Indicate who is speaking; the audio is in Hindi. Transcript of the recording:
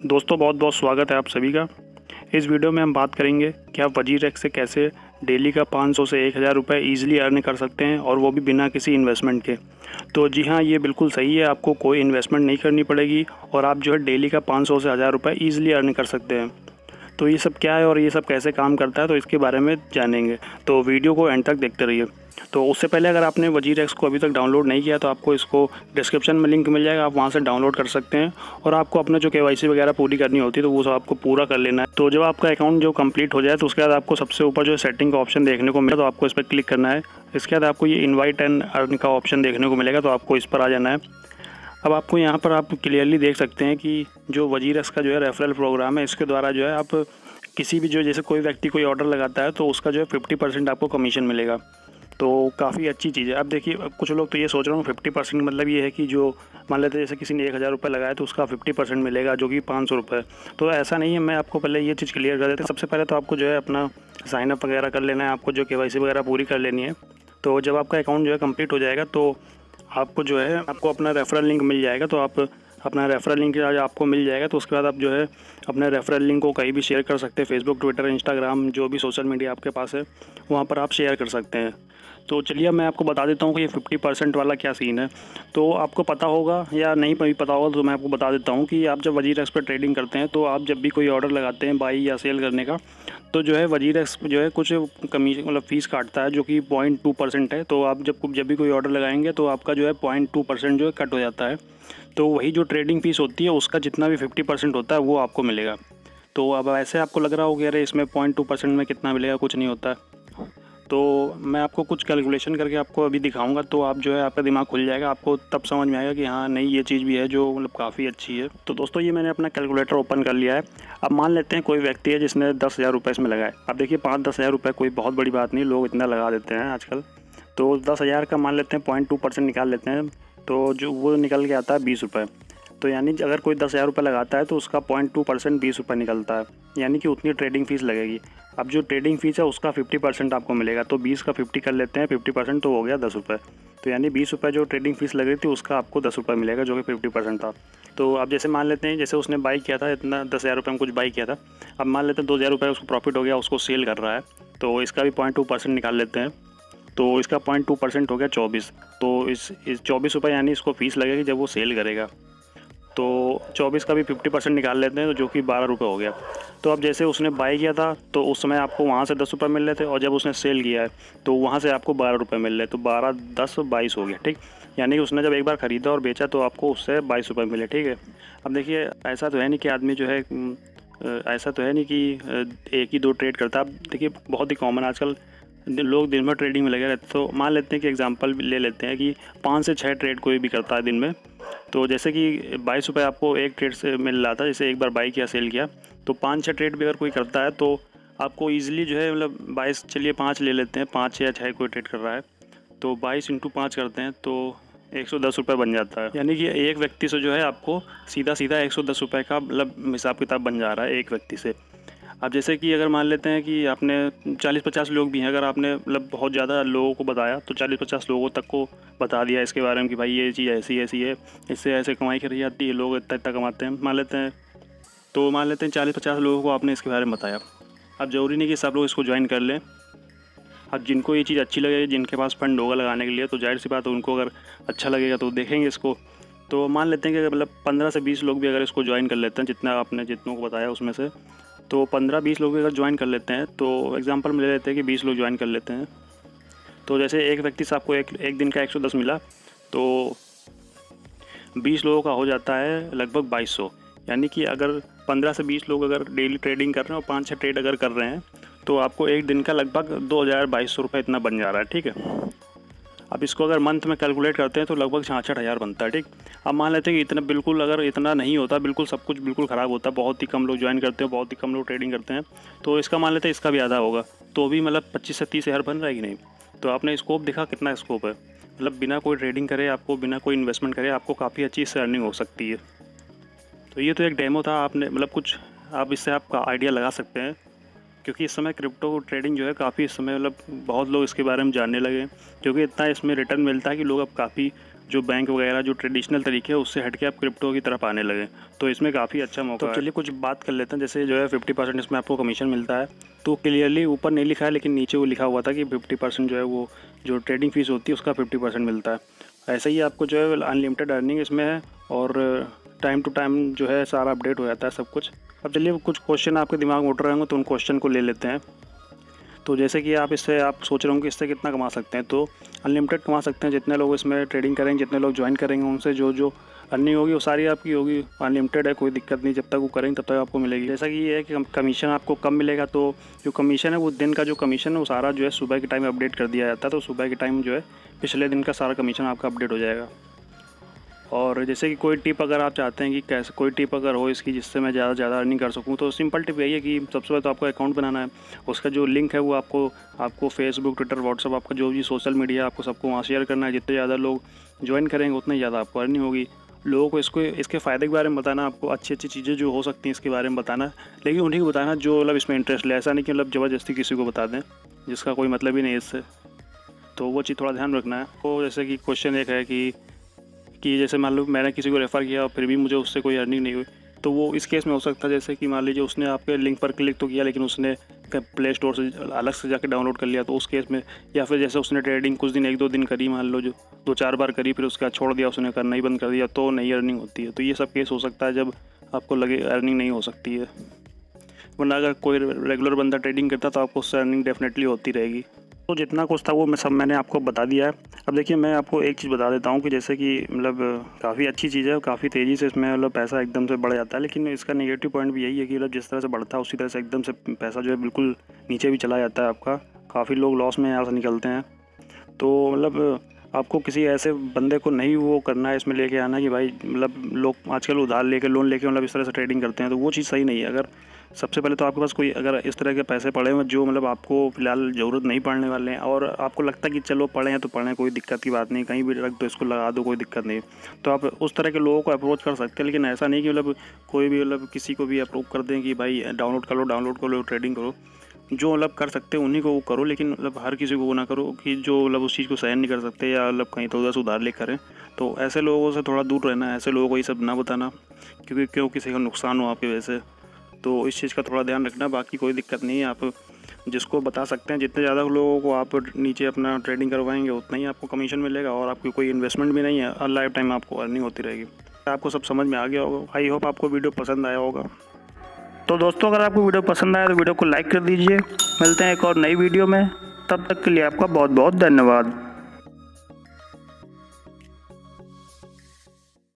Speaker 1: दोस्तों बहुत बहुत स्वागत है आप सभी का। इस वीडियो में हम बात करेंगे कि आप वजीरेक्स से कैसे डेली का 500 से 1000 रुपये ईजिली अर्न कर सकते हैं और वो भी बिना किसी इन्वेस्टमेंट के। तो जी हाँ, ये बिल्कुल सही है, आपको कोई इन्वेस्टमेंट नहीं करनी पड़ेगी और आप जो है डेली का 500 से 1000 रुपये ईजिली अर्न कर सकते हैं। तो ये सब क्या है और ये सब कैसे काम करता है, तो इसके बारे में जानेंगे, तो वीडियो को एंड तक देखते रहिए। तो उससे पहले अगर आपने वजीरेक्स को अभी तक डाउनलोड नहीं किया तो आपको इसको डिस्क्रिप्शन में लिंक मिल जाएगा, आप वहाँ से डाउनलोड कर सकते हैं। और आपको अपना जो केवाईसी वगैरह पूरी करनी होती है तो वो सब आपको पूरा कर लेना है। तो जब आपका अकाउंट जो कंप्लीट हो जाए तो उसके बाद आपको सबसे ऊपर जो सेटिंग का ऑप्शन देखने को मिलेगा, तो आपको इस पर क्लिक करना है। इसके बाद आपको ये इन्वाइट एंड अर्न का ऑप्शन देखने को मिलेगा, तो आपको इस पर आ जाना है। अब आपको यहाँ पर आप क्लियरली देख सकते हैं कि जो वजीरेक्स का जो है रेफरल प्रोग्राम है, इसके द्वारा जो है आप किसी भी जो जैसे कोई व्यक्ति कोई ऑर्डर लगाता है तो उसका जो है 50% आपको कमीशन मिलेगा। तो काफ़ी अच्छी चीज़ है। अब देखिए, कुछ लोग तो ये सोच रहे हो 50% मतलब ये है कि जो मान लेते हैं जैसे किसी ने 1000 रुपये लगाया तो उसका 50% मिलेगा जो कि 500 रुपये। तो ऐसा नहीं है, मैं आपको पहले ये चीज़ क्लियर कर देता हूँ। सबसे पहले तो आपको जो है अपना साइनअप वगैरह कर लेना है, आपको जो केवाईसी वगैरह पूरी कर लेनी है। तो जब आपका अकाउंट जो है कंप्लीट हो जाएगा तो आपको जो है आपको अपना रेफरल लिंक मिल जाएगा। तो आप अपना रेफरल लिंक आज आपको मिल जाएगा, तो उसके बाद आप जो है अपने रेफरल लिंक को कहीं भी शेयर कर सकते हैं। फेसबुक, ट्विटर, इंस्टाग्राम, जो भी सोशल मीडिया आपके पास है वहाँ पर आप शेयर कर सकते हैं। तो चलिए मैं आपको बता देता हूँ कि ये 50% वाला क्या सीन है। तो आपको पता होगा या नहीं भी पता होगा तो मैं आपको बता देता हूँ कि आप जब वजीरेक्स पर ट्रेडिंग करते हैं तो आप जब भी कोई ऑर्डर लगाते हैं बाई या सेल करने का, तो जो है वजीरेक्स जो है कुछ कमीशन मतलब फ़ीस काटता है जो कि 0.2% है। तो आप जब भी कोई ऑर्डर लगाएंगे तो आपका जो है 0.2% जो है कट हो जाता है। तो वही जो ट्रेडिंग फ़ीस होती है उसका जितना भी 50% होता है वो आपको मिलेगा। तो अब ऐसे आपको लग रहा हो कि अरे इसमें 0.2% में कितना मिलेगा, कुछ नहीं होता है। तो मैं आपको कुछ कैलकुलेशन करके आपको अभी दिखाऊंगा, तो आप जो है आपका दिमाग खुल जाएगा, आपको तब समझ में आएगा कि हाँ नहीं ये चीज़ भी है जो मतलब काफ़ी अच्छी है। तो दोस्तों ये मैंने अपना कैलकुलेटर ओपन कर लिया है। अब मान लेते हैं कोई व्यक्ति है जिसने 10,000 रुपये इसमें लगाए। अब देखिए 5-10 हज़ार रुपये कोई बहुत बड़ी बात नहीं, लोग इतना लगा देते हैं आजकल। तो 10,000 का मान लेते हैं 0.2% निकाल लेते हैं, तो जो वो निकल के आता है 20 रुपये। तो यानी अगर कोई 10,000 रुपये लगाता है तो उसका 0.2% 20 रुपये निकलता है, यानी कि उतनी ट्रेडिंग फ़ीस लगेगी। अब जो ट्रेडिंग फ़ीस है उसका 50% आपको मिलेगा, तो 20 का 50 कर लेते हैं, 50% तो हो गया 10 रुपये। तो यानी 20 रुपये जो ट्रेडिंग फ़ीस लग रही थी उसका आपको 10 रुपये मिलेगा जो कि 50% था। तो अब जैसे मान लेते हैं जैसे उसने बाई किया था इतना 10,000 रुपये में कुछ बाई किया था, अब मान लेते हैं 2,000 रुपये उसको प्रॉफिट हो गया, उसको सेल कर रहा है, तो इसका भी 0.2% निकाल लेते हैं। तो इसका 0.2% हो गया 24। तो इस 24 रुपये यानी इसको फ़ीस लगेगी जब वो सेल करेगा। तो 24 का भी 50% निकाल लेते हैं तो जो कि 12 रुपये हो गया। तो अब जैसे उसने बाई किया था तो उस समय आपको वहाँ से 10 रुपये मिल रहे थे, और जब उसने सेल किया है तो वहाँ से आपको 12 रुपये मिल रहे, तो 12, 10, 22 हो गया। ठीक, यानी कि उसने जब एक बार ख़रीदा और बेचा तो आपको उससे 22 रुपये मिले। ठीक है। अब देखिए ऐसा तो है नहीं कि आदमी जो है ऐसा तो है नहीं कि एक ही दो ट्रेड करता। अब देखिए बहुत ही कॉमन आजकल लोग दिन भर ट्रेडिंग में लगे रहते। तो मान लेते हैं कि एग्जांपल ले लेते हैं कि 5 से 6 ट्रेड कोई भी करता है दिन में। तो जैसे कि 22 रुपये आपको एक ट्रेड से मिल रहा था, जैसे एक बार बाई किया सेल किया, तो 5-6 ट्रेड भी अगर कोई करता है तो आपको ईजिली जो है मतलब 22, चलिए 5 ले लेते हैं, 5 या 6 कोई ट्रेड कर रहा है तो 22 × 5 करते हैं तो 110 रुपये बन जाता है। यानी कि एक व्यक्ति से जो है आपको सीधा सीधा 110 रुपये का मतलब हिसाब किताब बन जा रहा है एक व्यक्ति से। अब जैसे कि अगर मान लेते हैं कि आपने 40-50 लोग भी हैं, अगर आपने मतलब बहुत ज़्यादा लोगों को बताया तो 40-50 लोगों तक को बता दिया इसके बारे में कि भाई ये चीज़ ऐसी ऐसी है, इससे ऐसे कमाई करी जाती है, लोग इतना इतना कमाते हैं, मान लेते हैं। तो मान लेते हैं 40-50 लोगों को आपने इसके बारे में बताया। अब ज़रूरी नहीं कि सब लोग इसको ज्वाइन कर लें। अब जिनको ये चीज़ अच्छी लगेगी, जिनके पास फंड होगा लगाने के लिए, तो जाहिर सी बात है उनको अगर अच्छा लगेगा तो देखेंगे इसको। तो मान लेते हैं कि मतलब 15 से 20 लोग भी अगर इसको ज्वाइन कर लेते हैं, जितनों को बताया उसमें से, तो 15-20 लोग भी अगर ज्वाइन कर लेते हैं, तो एग्जांपल में ले लेते हैं कि 20 लोग ज्वाइन कर लेते हैं। तो जैसे एक व्यक्ति से आपको एक दिन का 110 मिला, तो 20 लोगों का हो जाता है लगभग 2200। यानी कि अगर 15 से 20 लोग अगर डेली ट्रेडिंग कर रहे हैं और 5-6 ट्रेड अगर कर रहे हैं तो आपको एक दिन का लगभग 2,200 रुपये इतना बन जा रहा है। ठीक है। अब इसको अगर मंथ में कैलकुलेट करते हैं तो लगभग 66,000 बनता है। ठीक। अब मान लेते हैं कि इतना बिल्कुल अगर इतना नहीं होता, बिल्कुल सब कुछ बिल्कुल ख़राब होता, बहुत ही कम लोग ज्वाइन करते हैं, बहुत ही कम लोग ट्रेडिंग करते हैं, तो इसका मान लेते हैं इसका भी आधा होगा, तो भी मतलब 25 से 30 हज़ार बन रहा है कि नहीं। तो आपने स्कोप दिखा कितना स्कोप है, मतलब बिना कोई ट्रेडिंग करे, आपको बिना कोई इन्वेस्टमेंट करे आपको काफ़ी अच्छी इससे अर्निंग हो सकती है। तो ये तो एक डेमो था, आपने मतलब कुछ आप इससे आपका आइडिया लगा सकते हैं। क्योंकि इस समय क्रिप्टो ट्रेडिंग जो है काफ़ी इस समय मतलब बहुत लोग इसके बारे में जानने लगे, क्योंकि इतना इसमें रिटर्न मिलता है कि लोग अब काफ़ी जो बैंक वगैरह जो ट्रेडिशनल तरीके है उससे हट के आप क्रिप्टो की तरफ आने लगे। तो इसमें काफ़ी अच्छा मौका है। तो चलिए कुछ बात कर लेते हैं। जैसे जो है 50% इसमें आपको कमीशन मिलता है, तो क्लियरली ऊपर नहीं लिखा है लेकिन नीचे वो लिखा हुआ था कि 50% जो है वो जो ट्रेडिंग फ़ीस होती है उसका 50% मिलता है। ऐसे ही आपको जो है अनलिमिटेड अर्निंग इसमें है और टाइम टू टाइम जो है सारा अपडेट हो जाता है सब कुछ। अब चलिए कुछ क्वेश्चन आपके दिमाग में उठ रहे होंगे तो उन क्वेश्चन को ले लेते हैं। तो जैसे कि आप सोच रहे होंगे कि इससे कितना कमा सकते हैं, तो अनलिमिटेड कमा सकते हैं। जितने लोग इसमें ट्रेडिंग करेंगे, जितने लोग ज्वाइन करेंगे, उनसे जो जो अर्निंग होगी वो सारी आपकी होगी। अनलिमिटेड है, कोई दिक्कत नहीं, जब तक वो करेंगे तब तक आपको मिलेगी। जैसा कि ये है कि कमीशन आपको कम मिलेगा, तो जो कमीशन है वो दिन का जो कमीशन है वो सारा जो है सुबह के टाइम अपडेट कर दिया जाता है। तो सुबह के टाइम जो है पिछले दिन का सारा कमीशन आपका अपडेट हो जाएगा। और जैसे कि कोई टिप अगर आप चाहते हैं कि कैसे कोई टिप अगर हो इसकी जिससे मैं ज़्यादा से ज़्यादा अर्निंग कर सकूं, तो सिंपल टिप यही है कि सबसे पहले तो आपको अकाउंट बनाना है। उसका जो लिंक है वो आपको फेसबुक, ट्विटर, व्हाट्सअप, आपका जो भी सोशल मीडिया है आपको सबको वहाँ शेयर करना है। जितने ज़्यादा लोग ज्वाइन करेंगे उतनी ज़्यादा आपको अर्निंग होगी। लोगों को इसके फ़ायदे के बारे में बताना, आपको अच्छी अच्छी चीज़ें जो हो सकती हैं इसके बारे में बताना, लेकिन उन्हीं को बताना जो मतलब इसमें इंटरेस्ट ले। ऐसा नहीं कि मतलब ज़बरदस्ती किसी को बता दें जिसका कोई मतलब ही नहीं है इससे। तो वो चीज़ थोड़ा ध्यान रखना है। तो जैसे कि क्वेश्चन एक है कि जैसे मान लो मैंने किसी को रेफ़र किया और फिर भी मुझे उससे कोई अर्निंग नहीं हुई, तो वो इस केस में हो सकता है जैसे कि मान लीजिए उसने आपके लिंक पर क्लिक तो किया लेकिन उसने प्ले स्टोर से अलग से जाके डाउनलोड कर लिया, तो उस केस में, या फिर जैसे उसने ट्रेडिंग कुछ दिन 1-2 दिन करी, मान लो जो 2-4 बार करी, फिर उसके बाद छोड़ दिया, उसने करना ही बंद कर दिया, तो नहीं अर्निंग होती है। तो ये सब केस हो सकता है जब आपको लगे अर्निंग नहीं हो सकती है। वरना अगर कोई रेगुलर बंदा ट्रेडिंग करता तो आपको उससे अर्निंग डेफिनेटली होती रहेगी। तो जितना कुछ था वो मैंने आपको बता दिया है। अब देखिए मैं आपको एक चीज़ बता देता हूँ कि जैसे कि मतलब काफ़ी अच्छी चीज़ है, काफ़ी तेज़ी से इसमें मतलब पैसा एकदम से बढ़ जाता है, लेकिन इसका नेगेटिव पॉइंट भी यही है कि मतलब जिस तरह से बढ़ता है उसी तरह से एकदम से पैसा जो है बिल्कुल नीचे भी चला जाता है आपका। काफ़ी लोग लॉस में यहाँ से निकलते हैं। तो मतलब आपको किसी ऐसे बंदे को नहीं वो करना है, इसमें लेके आना कि भाई मतलब लोग आजकल उधार लेके, लोन लेके मतलब इस तरह से ट्रेडिंग करते हैं, तो वो चीज़ सही नहीं है। अगर सबसे पहले तो आपके पास कोई अगर इस तरह के पैसे पड़े हुए जो मतलब आपको फ़िलहाल ज़रूरत नहीं पड़ने वाले हैं और आपको लगता है कि चलो पढ़े हैं तो पढ़ें, कोई दिक्कत की बात नहीं, कहीं भी रख दो, इसको लगा दो, कोई दिक्कत नहीं, तो आप उस तरह के लोगों को अप्रोच कर सकते हैं। लेकिन ऐसा नहीं कि मतलब कोई भी मतलब किसी को भी अप्रोच कर दें कि भाई डाउनलोड कर लो ट्रेडिंग करो। जो मतलब कर सकते हैं उन्हीं को वो करो, लेकिन मतलब हर किसी को वो ना करो कि जो मतलब उस चीज़ को सहन नहीं कर सकते या मतलब कहीं तो उधर से उधार ले करें। तो ऐसे लोगों से थोड़ा दूर रहना है, ऐसे लोगों को ये सब ना बताना, क्योंकि क्यों किसी का नुकसान हो आपकी वजह से। तो इस चीज़ का थोड़ा ध्यान रखना। बाकी कोई दिक्कत नहीं है, आप जिसको बता सकते हैं, जितने ज़्यादा लोगों को आप नीचे अपना ट्रेडिंग करवाएंगे उतना ही आपको कमीशन मिलेगा और आपकी कोई इन्वेस्टमेंट भी नहीं है और लाइफ टाइम आपको अर्निंग होती रहेगी। आपको सब समझ में आ गया होगा। आई होप आपको वीडियो पसंद आया होगा। तो दोस्तों अगर आपको वीडियो पसंद आया तो वीडियो को लाइक कर दीजिए। मिलते हैं एक और नई वीडियो में, तब तक के लिए आपका बहुत बहुत धन्यवाद।